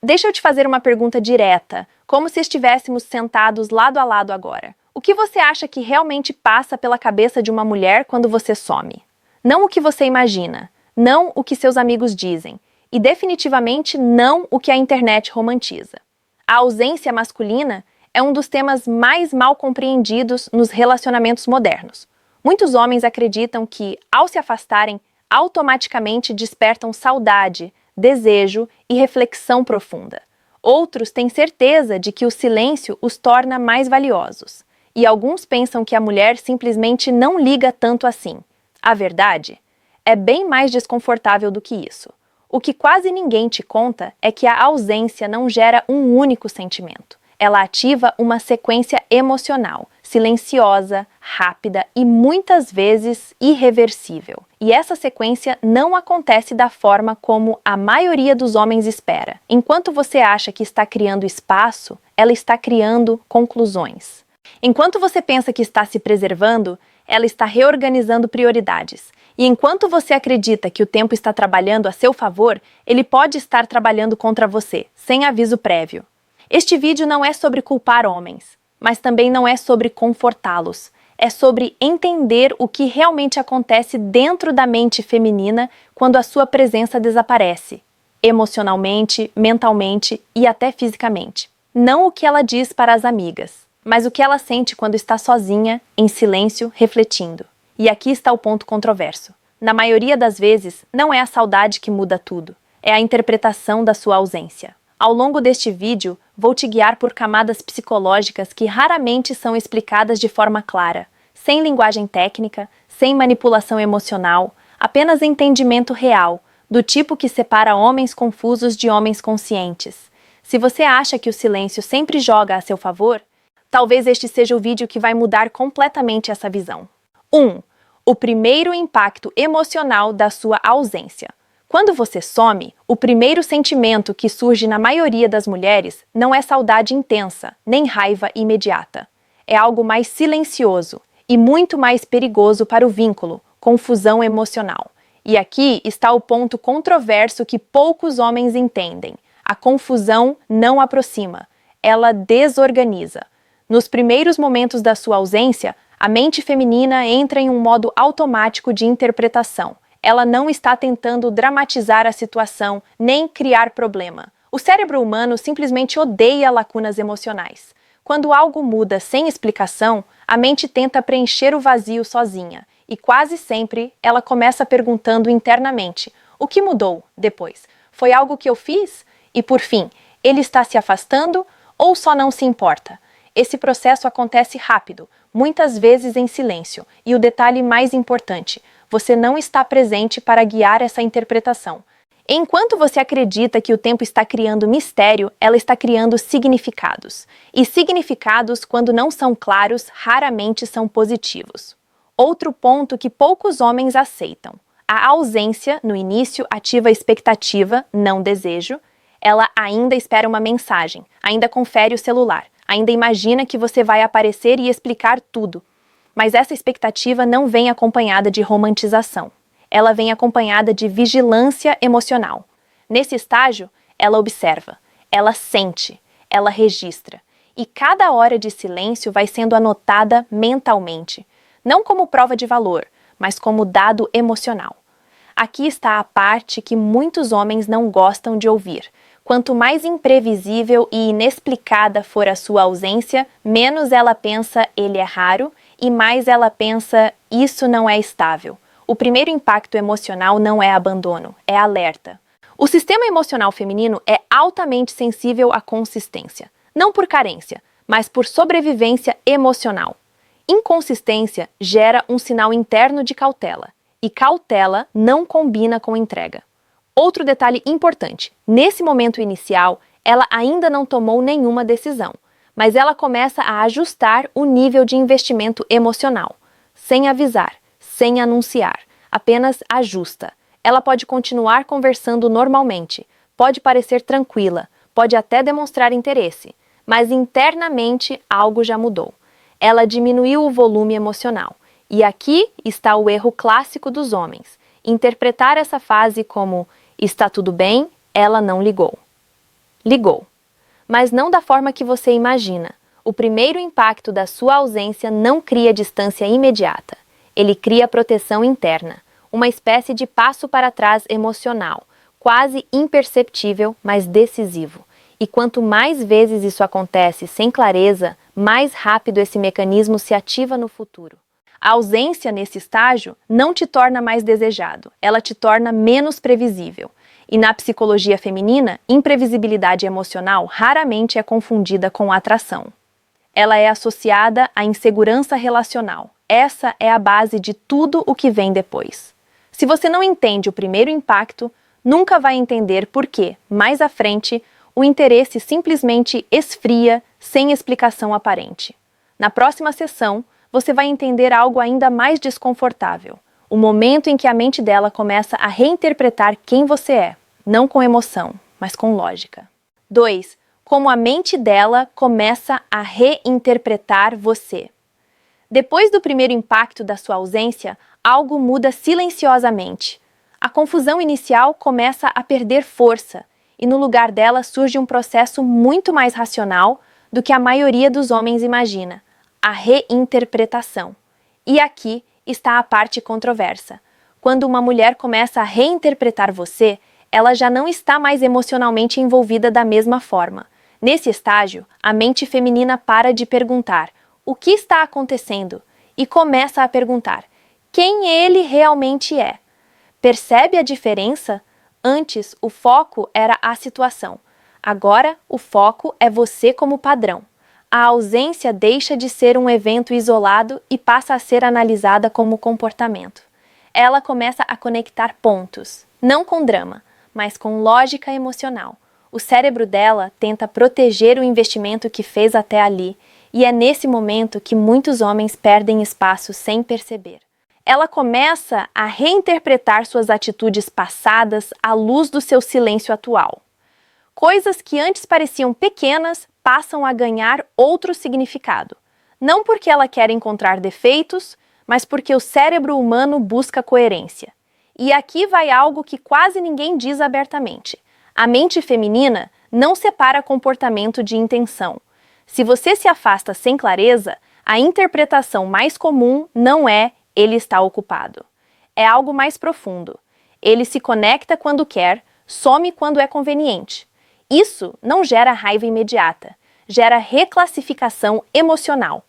Deixa eu te fazer uma pergunta direta, como se estivéssemos sentados lado a lado agora. O que você acha que realmente passa pela cabeça de uma mulher quando você some? Não o que você imagina, não o que seus amigos dizem, e definitivamente não o que a internet romantiza. A ausência masculina é um dos temas mais mal compreendidos nos relacionamentos modernos. Muitos homens acreditam que, ao se afastarem, automaticamente despertam saudade, desejo e reflexão profunda. Outros têm certeza de que o silêncio os torna mais valiosos. E alguns pensam que a mulher simplesmente não liga tanto assim. A verdade é bem mais desconfortável do que isso. O que quase ninguém te conta é que a ausência não gera um único sentimento. Ela ativa uma sequência emocional, silenciosa, rápida e muitas vezes irreversível. E essa sequência não acontece da forma como a maioria dos homens espera. Enquanto você acha que está criando espaço, ela está criando conclusões. Enquanto você pensa que está se preservando, ela está reorganizando prioridades. E enquanto você acredita que o tempo está trabalhando a seu favor, ele pode estar trabalhando contra você, sem aviso prévio. Este vídeo não é sobre culpar homens, mas também não é sobre confortá-los. É sobre entender o que realmente acontece dentro da mente feminina quando a sua presença desaparece, emocionalmente, mentalmente e até fisicamente. Não o que ela diz para as amigas, mas o que ela sente quando está sozinha, em silêncio, refletindo. E aqui está o ponto controverso. Na maioria das vezes, não é a saudade que muda tudo, é a interpretação da sua ausência. Ao longo deste vídeo, vou te guiar por camadas psicológicas que raramente são explicadas de forma clara, sem linguagem técnica, sem manipulação emocional, apenas entendimento real, do tipo que separa homens confusos de homens conscientes. Se você acha que o silêncio sempre joga a seu favor, talvez este seja o vídeo que vai mudar completamente essa visão. 1. O primeiro impacto emocional da sua ausência. Quando você some, o primeiro sentimento que surge na maioria das mulheres não é saudade intensa, nem raiva imediata. É algo mais silencioso e muito mais perigoso para o vínculo, confusão emocional. E aqui está o ponto controverso que poucos homens entendem. A confusão não aproxima, ela desorganiza. Nos primeiros momentos da sua ausência, a mente feminina entra em um modo automático de interpretação. Ela não está tentando dramatizar a situação, nem criar problema. O cérebro humano simplesmente odeia lacunas emocionais. Quando algo muda sem explicação, a mente tenta preencher o vazio sozinha. E quase sempre, ela começa perguntando internamente: o que mudou depois? Foi algo que eu fiz? E por fim, ele está se afastando ou só não se importa? Esse processo acontece rápido, muitas vezes em silêncio. E o detalhe mais importante: você não está presente para guiar essa interpretação. Enquanto você acredita que o tempo está criando mistério, ela está criando significados. E significados, quando não são claros, raramente são positivos. Outro ponto que poucos homens aceitam. A ausência, no início, ativa a expectativa, não desejo. Ela ainda espera uma mensagem, ainda confere o celular, ainda imagina que você vai aparecer e explicar tudo. Mas essa expectativa não vem acompanhada de romantização. Ela vem acompanhada de vigilância emocional. Nesse estágio, ela observa, ela sente, ela registra. E cada hora de silêncio vai sendo anotada mentalmente. Não como prova de valor, mas como dado emocional. Aqui está a parte que muitos homens não gostam de ouvir. Quanto mais imprevisível e inexplicada for a sua ausência, menos ela pensa ele é raro e mais ela pensa isso não é estável. O primeiro impacto emocional não é abandono, é alerta. O sistema emocional feminino é altamente sensível à consistência. Não por carência, mas por sobrevivência emocional. Inconsistência gera um sinal interno de cautela. E cautela não combina com entrega. Outro detalhe importante, nesse momento inicial, ela ainda não tomou nenhuma decisão, mas ela começa a ajustar o nível de investimento emocional, sem avisar, sem anunciar, apenas ajusta. Ela pode continuar conversando normalmente, pode parecer tranquila, pode até demonstrar interesse, mas internamente algo já mudou. Ela diminuiu o volume emocional. E aqui está o erro clássico dos homens, interpretar essa fase como está tudo bem, ela não ligou. Ligou. Mas não da forma que você imagina. O primeiro impacto da sua ausência não cria distância imediata. Ele cria proteção interna, uma espécie de passo para trás emocional, quase imperceptível, mas decisivo. E quanto mais vezes isso acontece sem clareza, mais rápido esse mecanismo se ativa no futuro. A ausência nesse estágio não te torna mais desejado, ela te torna menos previsível. E na psicologia feminina, imprevisibilidade emocional raramente é confundida com atração. Ela é associada à insegurança relacional. Essa é a base de tudo o que vem depois. Se você não entende o primeiro impacto, nunca vai entender por que, mais à frente, o interesse simplesmente esfria sem explicação aparente. Na próxima sessão, você vai entender algo ainda mais desconfortável. O momento em que a mente dela começa a reinterpretar quem você é, não com emoção, mas com lógica. 2. Como a mente dela começa a reinterpretar você. Depois do primeiro impacto da sua ausência, algo muda silenciosamente. A confusão inicial começa a perder força, e no lugar dela surge um processo muito mais racional do que a maioria dos homens imagina: a reinterpretação. E aqui está a parte controversa. Quando uma mulher começa a reinterpretar você, ela já não está mais emocionalmente envolvida da mesma forma. Nesse estágio, a mente feminina para de perguntar o que está acontecendo e começa a perguntar quem ele realmente é. Percebe a diferença? Antes, o foco era a situação. Agora, o foco é você como padrão. A ausência deixa de ser um evento isolado e passa a ser analisada como comportamento. Ela começa a conectar pontos, não com drama, mas com lógica emocional. O cérebro dela tenta proteger o investimento que fez até ali, e é nesse momento que muitos homens perdem espaço sem perceber. Ela começa a reinterpretar suas atitudes passadas à luz do seu silêncio atual. Coisas que antes pareciam pequenas passam a ganhar outro significado. Não porque ela quer encontrar defeitos, mas porque o cérebro humano busca coerência. E aqui vai algo que quase ninguém diz abertamente. A mente feminina não separa comportamento de intenção. Se você se afasta sem clareza, a interpretação mais comum não é ele está ocupado. É algo mais profundo. Ele se conecta quando quer, some quando é conveniente. Isso não gera raiva imediata, gera reclassificação emocional.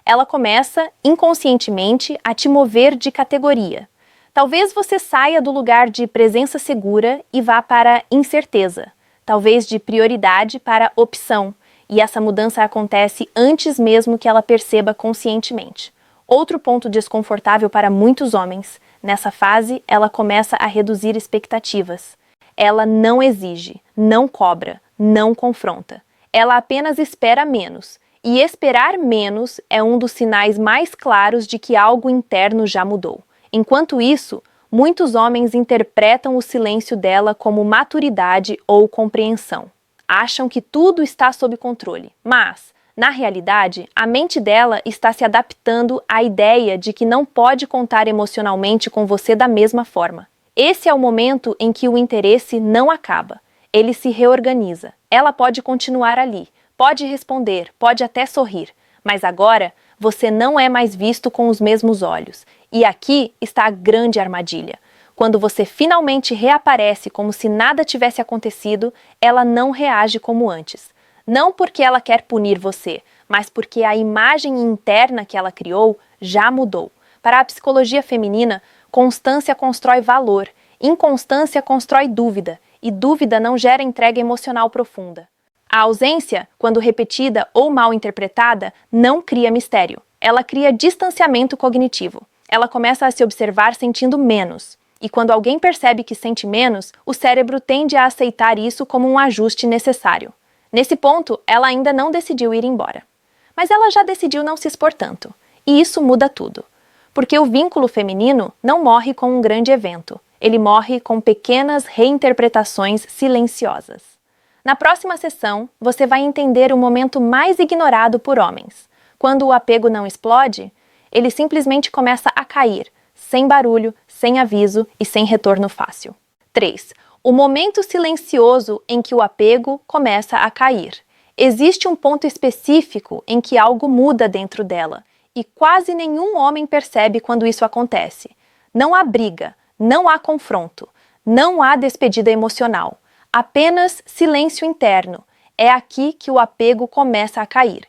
Ela começa, inconscientemente, a te mover de categoria. Talvez você saia do lugar de presença segura e vá para incerteza. Talvez de prioridade para opção. E essa mudança acontece antes mesmo que ela perceba conscientemente. Outro ponto desconfortável para muitos homens. Nessa fase, ela começa a reduzir expectativas. Ela não exige, não cobra, não confronta. Ela apenas espera menos. E esperar menos é um dos sinais mais claros de que algo interno já mudou. Enquanto isso, muitos homens interpretam o silêncio dela como maturidade ou compreensão. Acham que tudo está sob controle, mas, na realidade, a mente dela está se adaptando à ideia de que não pode contar emocionalmente com você da mesma forma. Esse é o momento em que o interesse não acaba. Ele se reorganiza. Ela pode continuar ali, pode responder, pode até sorrir, mas agora você não é mais visto com os mesmos olhos. E aqui está a grande armadilha. Quando você finalmente reaparece como se nada tivesse acontecido, ela não reage como antes. Não porque ela quer punir você, mas porque a imagem interna que ela criou já mudou. Para a psicologia feminina, constância constrói valor, inconstância constrói dúvida, e dúvida não gera entrega emocional profunda. A ausência, quando repetida ou mal interpretada, não cria mistério. Ela cria distanciamento cognitivo. Ela começa a se observar sentindo menos. E quando alguém percebe que sente menos, o cérebro tende a aceitar isso como um ajuste necessário. Nesse ponto, ela ainda não decidiu ir embora. Mas ela já decidiu não se expor tanto. E isso muda tudo. Porque o vínculo feminino não morre com um grande evento. Ele morre com pequenas reinterpretações silenciosas. Na próxima sessão, você vai entender o momento mais ignorado por homens. Quando o apego não explode, ele simplesmente começa a cair, sem barulho, sem aviso e sem retorno fácil. 3. o momento silencioso em que o apego começa a cair. Existe um ponto específico em que algo muda dentro dela, e quase nenhum homem percebe quando isso acontece. Não há briga, não há confronto, não há despedida emocional, apenas silêncio interno. É aqui que o apego começa a cair.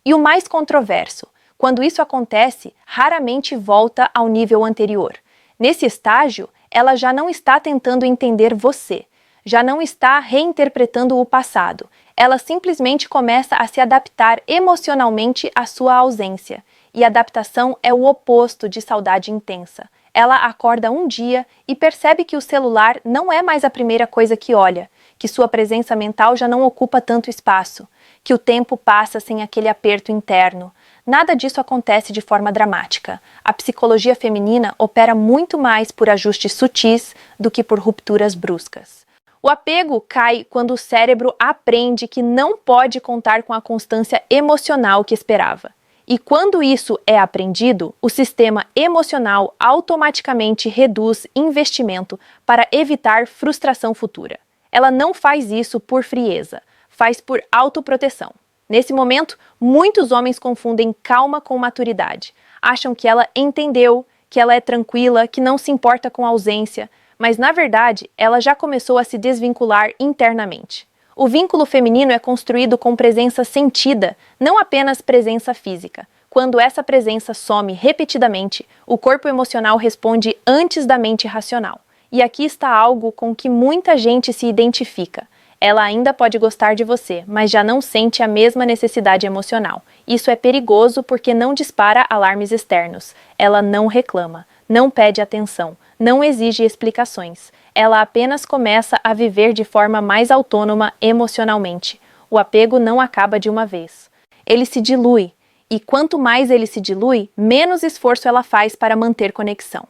E o mais controverso, quando isso acontece, raramente volta ao nível anterior. Nesse estágio, ela já não está tentando entender você, já não está reinterpretando o passado. Ela simplesmente começa a se adaptar emocionalmente à sua ausência. E adaptação é o oposto de saudade intensa. Ela acorda um dia e percebe que o celular não é mais a primeira coisa que olha, que sua presença mental já não ocupa tanto espaço, que o tempo passa sem aquele aperto interno. Nada disso acontece de forma dramática. A psicologia feminina opera muito mais por ajustes sutis do que por rupturas bruscas. O apego cai quando o cérebro aprende que não pode contar com a constância emocional que esperava. E quando isso é aprendido, o sistema emocional automaticamente reduz investimento para evitar frustração futura. Ela não faz isso por frieza, faz por autoproteção. Nesse momento, muitos homens confundem calma com maturidade. Acham que ela entendeu, que ela é tranquila, que não se importa com a ausência, mas na verdade, ela já começou a se desvincular internamente. O vínculo feminino é construído com presença sentida, não apenas presença física. Quando essa presença some repetidamente, o corpo emocional responde antes da mente racional. E aqui está algo com que muita gente se identifica. Ela ainda pode gostar de você, mas já não sente a mesma necessidade emocional. Isso é perigoso porque não dispara alarmes externos. Ela não reclama, não pede atenção, não exige explicações. Ela apenas começa a viver de forma mais autônoma emocionalmente. O apego não acaba de uma vez. Ele se dilui, e quanto mais ele se dilui, menos esforço ela faz para manter conexão.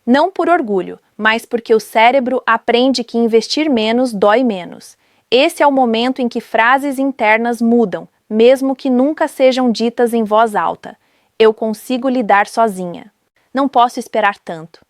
Não por orgulho, mas porque o cérebro aprende que investir menos dói menos. Esse é o momento em que frases internas mudam, mesmo que nunca sejam ditas em voz alta. Eu consigo lidar sozinha. Não posso esperar tanto.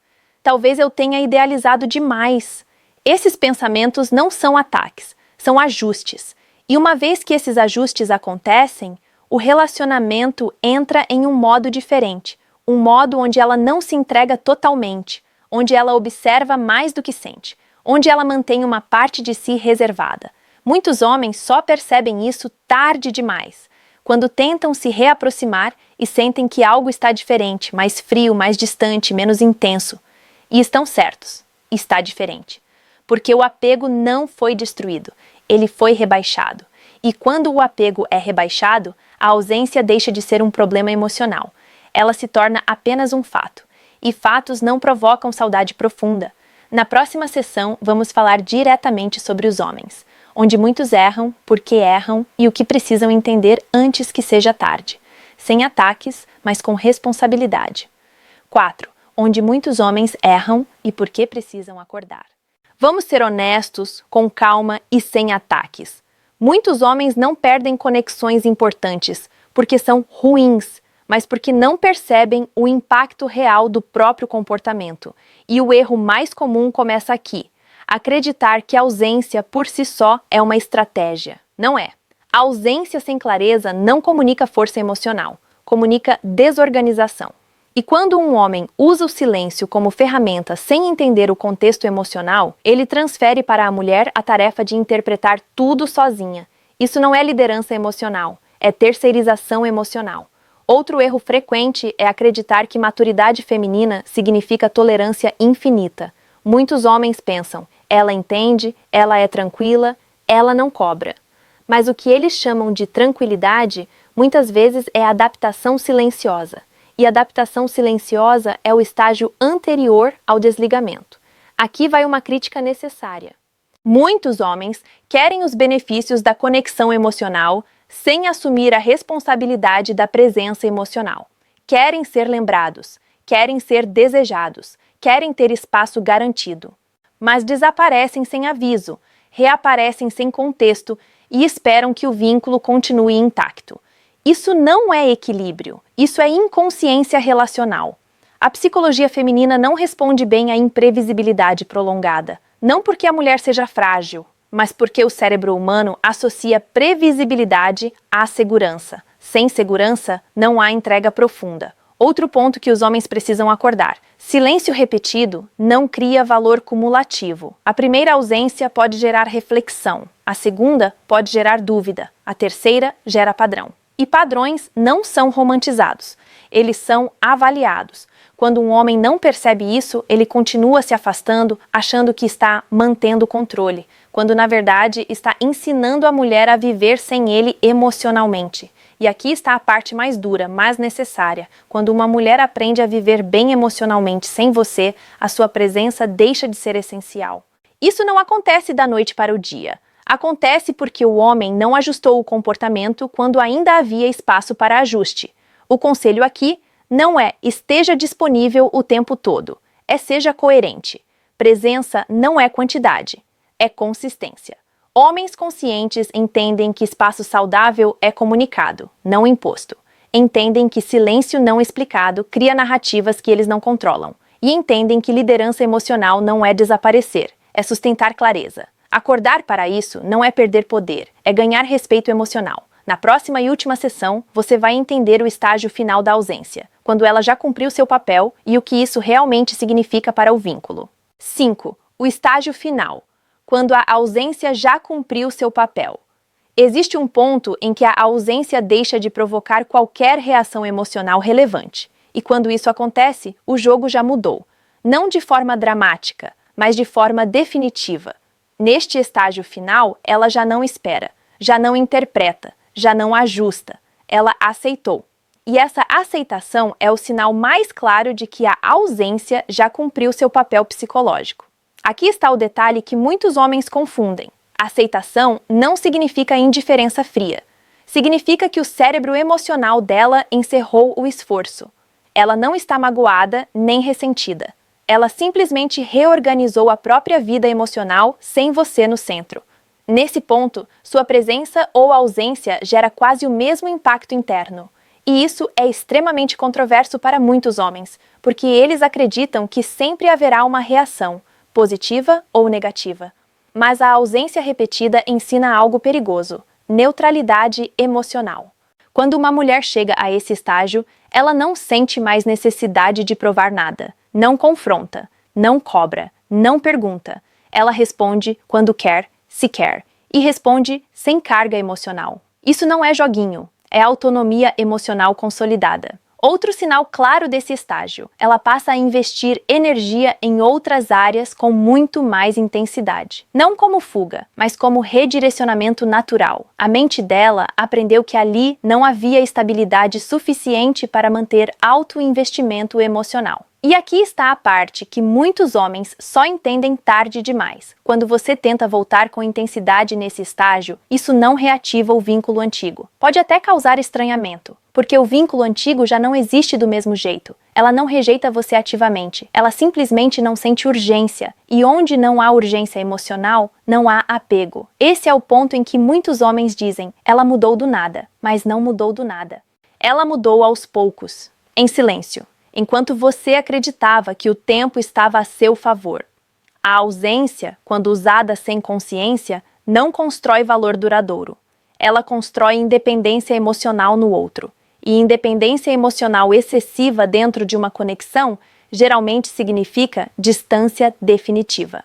Talvez eu tenha idealizado demais. Esses pensamentos não são ataques, são ajustes. E uma vez que esses ajustes acontecem, o relacionamento entra em um modo diferente, um modo onde ela não se entrega totalmente, onde ela observa mais do que sente, onde ela mantém uma parte de si reservada. Muitos homens só percebem isso tarde demais, quando tentam se reaproximar e sentem que algo está diferente, mais frio, mais distante, menos intenso. E estão certos, está diferente. Porque o apego não foi destruído, ele foi rebaixado. E quando o apego é rebaixado, a ausência deixa de ser um problema emocional. Ela se torna apenas um fato. E fatos não provocam saudade profunda. Na próxima sessão, vamos falar diretamente sobre os homens, onde muitos erram, por que erram e o que precisam entender antes que seja tarde. Sem ataques, mas com responsabilidade. 4. Onde muitos homens erram e por que precisam acordar. Vamos ser honestos, com calma e sem ataques. Muitos homens não perdem conexões importantes porque são ruins, mas porque não percebem o impacto real do próprio comportamento. E o erro mais comum começa aqui: acreditar que a ausência por si só é uma estratégia. Não é. A ausência sem clareza não comunica força emocional, comunica desorganização. E quando um homem usa o silêncio como ferramenta sem entender o contexto emocional, ele transfere para a mulher a tarefa de interpretar tudo sozinha. Isso não é liderança emocional, é terceirização emocional. Outro erro frequente é acreditar que maturidade feminina significa tolerância infinita. Muitos homens pensam, ela entende, ela é tranquila, ela não cobra. Mas o que eles chamam de tranquilidade, muitas vezes é adaptação silenciosa. E adaptação silenciosa é o estágio anterior ao desligamento. Aqui vai uma crítica necessária. Muitos homens querem os benefícios da conexão emocional sem assumir a responsabilidade da presença emocional. Querem ser lembrados, querem ser desejados, querem ter espaço garantido. Mas desaparecem sem aviso, reaparecem sem contexto e esperam que o vínculo continue intacto. Isso não é equilíbrio, isso é inconsciência relacional. A psicologia feminina não responde bem à imprevisibilidade prolongada, Não porque a mulher seja frágil, mas porque o cérebro humano associa previsibilidade à segurança. Sem segurança, não há entrega profunda. Outro ponto que os homens precisam acordar: silêncio repetido não cria valor cumulativo. A primeira ausência pode gerar reflexão, a segunda pode gerar dúvida, a terceira gera padrão. E padrões não são romantizados, eles são avaliados. Quando um homem não percebe isso, ele continua se afastando, achando que está mantendo o controle, quando na verdade está ensinando a mulher a viver sem ele emocionalmente. E aqui está a parte mais dura, mas necessária. Quando uma mulher aprende a viver bem emocionalmente sem você, a sua presença deixa de ser essencial. Isso não acontece da noite para o dia. Acontece porque o homem não ajustou o comportamento quando ainda havia espaço para ajuste. O conselho aqui não é esteja disponível o tempo todo, é seja coerente. Presença não é quantidade, é consistência. Homens conscientes entendem que espaço saudável é comunicado, não imposto. Entendem que silêncio não explicado cria narrativas que eles não controlam. E entendem que liderança emocional não é desaparecer, é sustentar clareza. Acordar para isso não é perder poder, é ganhar respeito emocional. Na próxima e última sessão, você vai entender o estágio final da ausência, quando ela já cumpriu seu papel e o que isso realmente significa para o vínculo. 5. O estágio final. Quando a ausência já cumpriu seu papel. Existe um ponto em que a ausência deixa de provocar qualquer reação emocional relevante. E quando isso acontece, o jogo já mudou. Não de forma dramática, mas de forma definitiva. Neste estágio final, ela já não espera, já não interpreta, já não ajusta. Ela aceitou. E essa aceitação é o sinal mais claro de que a ausência já cumpriu seu papel psicológico. Aqui está o detalhe que muitos homens confundem. Aceitação não significa indiferença fria. Significa que o cérebro emocional dela encerrou o esforço. Ela não está magoada nem ressentida. Ela simplesmente reorganizou a própria vida emocional sem você no centro. Nesse ponto, sua presença ou ausência gera quase o mesmo impacto interno. E isso é extremamente controverso para muitos homens, porque eles acreditam que sempre haverá uma reação, positiva ou negativa. Mas a ausência repetida ensina algo perigoso: neutralidade emocional. Quando uma mulher chega a esse estágio, ela não sente mais necessidade de provar nada, não confronta, não cobra, não pergunta. Ela responde quando quer, se quer, e responde sem carga emocional. Isso não é joguinho, é autonomia emocional consolidada. Outro sinal claro desse estágio, ela passa a investir energia em outras áreas com muito mais intensidade. Não como fuga, mas como redirecionamento natural. A mente dela aprendeu que ali não havia estabilidade suficiente para manter alto investimento emocional. E aqui está a parte que muitos homens só entendem tarde demais. Quando você tenta voltar com intensidade nesse estágio, isso não reativa o vínculo antigo. Pode até causar estranhamento, porque o vínculo antigo já não existe do mesmo jeito. Ela não rejeita você ativamente, ela simplesmente não sente urgência. E onde não há urgência emocional, não há apego. Esse é o ponto em que muitos homens dizem: ela mudou do nada, mas não mudou do nada. Ela mudou aos poucos, em silêncio. Enquanto você acreditava que o tempo estava a seu favor. A ausência, quando usada sem consciência, não constrói valor duradouro. Ela constrói independência emocional no outro. E independência emocional excessiva dentro de uma conexão geralmente significa distância definitiva.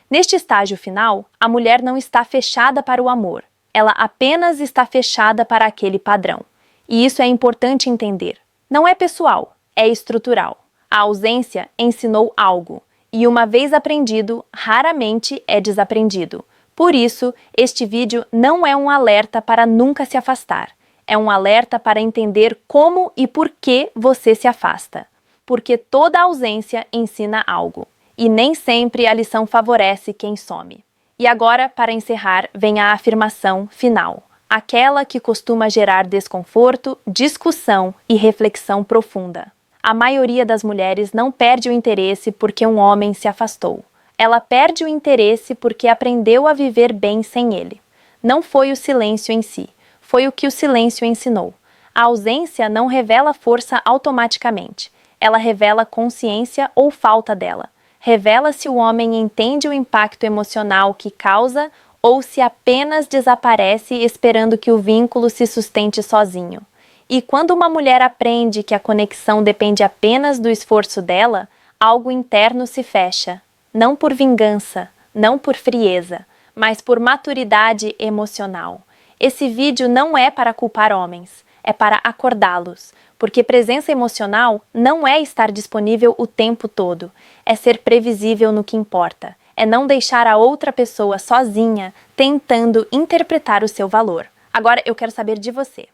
Neste estágio final, a mulher não está fechada para o amor. Ela apenas está fechada para aquele padrão. E isso é importante entender. Não é pessoal. É estrutural. A ausência ensinou algo, e uma vez aprendido, raramente é desaprendido. Por isso, este vídeo não é um alerta para nunca se afastar. É um alerta para entender como e por que você se afasta. Porque toda ausência ensina algo, e nem sempre a lição favorece quem some. E agora, para encerrar, vem a afirmação final. Aquela que costuma gerar desconforto, discussão e reflexão profunda. A maioria das mulheres não perde o interesse porque um homem se afastou. Ela perde o interesse porque aprendeu a viver bem sem ele. Não foi o silêncio em si, foi o que o silêncio ensinou. A ausência não revela força automaticamente. Ela revela consciência ou falta dela. Revela se o homem entende o impacto emocional que causa ou se apenas desaparece esperando que o vínculo se sustente sozinho. E quando uma mulher aprende que a conexão depende apenas do esforço dela, algo interno se fecha, não por vingança, não por frieza, mas por maturidade emocional. Esse vídeo não é para culpar homens, é para acordá-los, porque presença emocional não é estar disponível o tempo todo, é ser previsível no que importa, é não deixar a outra pessoa sozinha tentando interpretar o seu valor. Agora eu quero saber de você.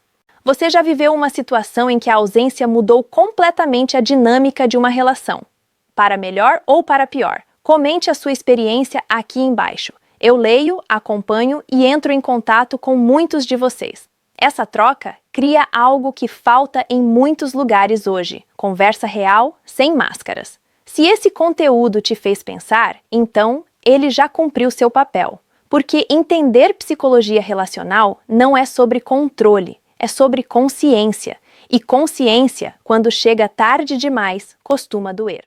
Você já viveu uma situação em que a ausência mudou completamente a dinâmica de uma relação? Para melhor ou para pior? Comente a sua experiência aqui embaixo. Eu leio, acompanho e entro em contato com muitos de vocês. Essa troca cria algo que falta em muitos lugares hoje: conversa real, sem máscaras. Se esse conteúdo te fez pensar, então ele já cumpriu seu papel. Porque entender psicologia relacional não é sobre controle, é sobre consciência. E consciência, quando chega tarde demais, costuma doer.